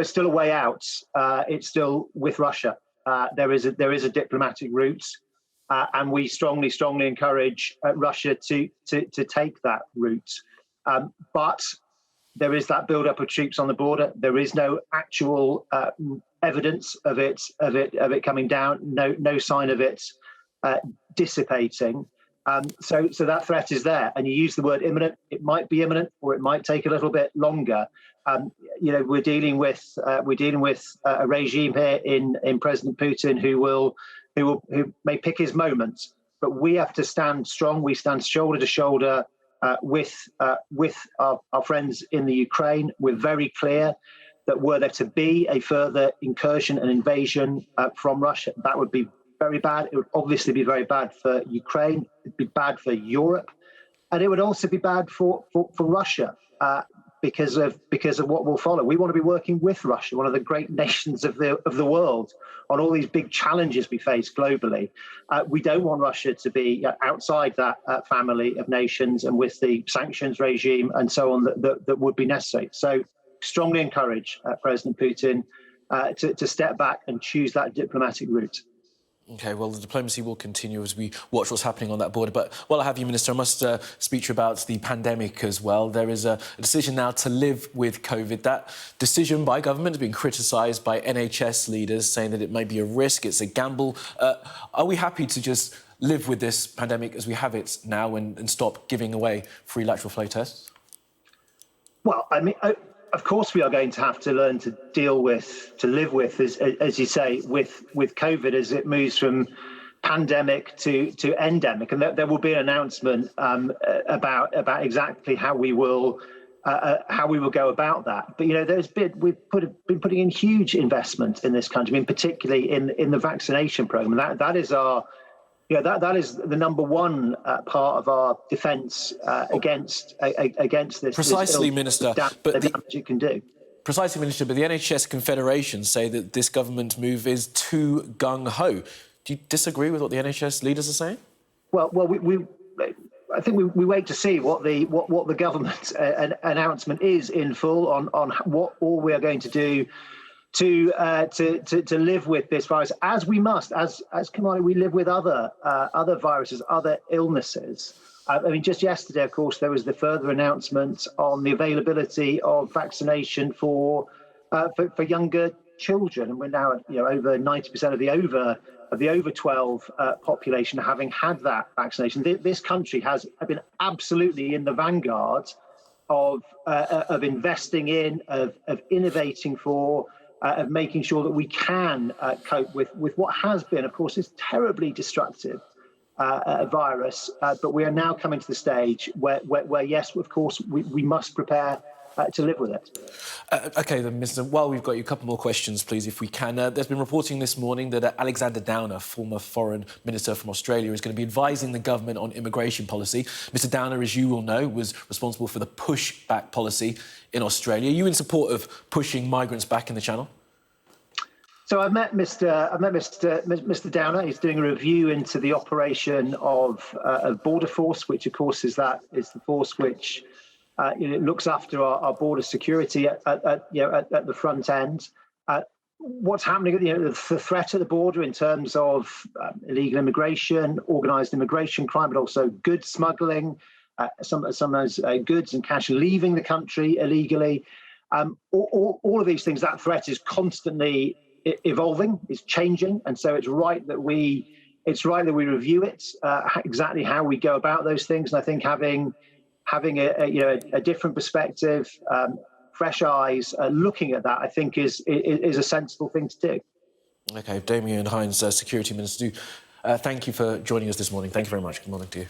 still a way out. It's still with Russia. There is a diplomatic route, and we strongly encourage Russia to take that route. But there is that build-up of troops on the border. There is no actual evidence of it coming down. No sign of it dissipating. So that threat is there. And you use the word imminent. It might be imminent, or it might take a little bit longer. We're dealing with a regime here in President Putin who may pick his moments. But we have to stand strong. We stand shoulder to shoulder with our friends in the Ukraine. We're very clear that were there to be a further incursion and invasion from Russia, that would be very bad. It would obviously be very bad for Ukraine. It'd be bad for Europe, and it would also be bad for Russia because of what will follow. We want to be working with Russia, one of the great nations of the world, on all these big challenges we face globally. We don't want Russia to be outside that family of nations, and with the sanctions regime and so on that would be necessary. So strongly encourage President Putin to step back and choose that diplomatic route. OK, well, the diplomacy will continue as we watch what's happening on that border. But while I have you, Minister, I must speak to you about the pandemic as well. There is a decision now to live with COVID. That decision by government has been criticised by NHS leaders, saying that it may be a risk, it's a gamble. Are we happy to just live with this pandemic as we have it now and stop giving away free lateral flow tests? Well, I mean, of course, we are going to have to learn to live with, as you say, with COVID as it moves from pandemic to endemic, and there will be an announcement about exactly how we will go about that. But we've been putting in huge investment in this country, I mean, particularly in the vaccination program. That is our. That is the number one part of our defence against this. Precisely, Minister. But the damage it can do. Precisely, Minister. But the NHS Confederation say that this government move is too gung-ho. Do you disagree with what the NHS leaders are saying? Well, I think we wait to see what the government announcement is in full on what all we are going to do to live with this virus, as we must, as Kamali, we live with other viruses, other illnesses. I mean, just yesterday, of course, there was the further announcement on the availability of vaccination for younger children, and we're now at over 90% of the over 12 population having had that vaccination. This country has been absolutely in the vanguard of investing in, of innovating for. Of making sure that we can cope with what has been, of course, this terribly destructive virus. But we are now coming to the stage where yes, of course, we must prepare to live with it. OK, then, Minister, while we've got you, a couple more questions, please, if we can. There's been reporting this morning that Alexander Downer, former foreign minister from Australia, is going to be advising the government on immigration policy. Mr Downer, as you will know, was responsible for the push-back policy in Australia. Are you in support of pushing migrants back in the Channel? So I've met Mr. Downer. He's doing a review into the operation of Border Force, which, of course, is the force which looks after our border security at the front end. What's happening? The threat at the border in terms of illegal immigration, organised immigration crime, but also goods smuggling, sometimes goods and cash leaving the country illegally. All of these things. That threat is constantly evolving, is changing, and so it's right that we review it, exactly how we go about those things. And I think having a different perspective, fresh eyes, looking at that, I think is a sensible thing to do. OK, Damian Hinds, Security Minister, thank you for joining us this morning. Thank you very much. Good morning to you.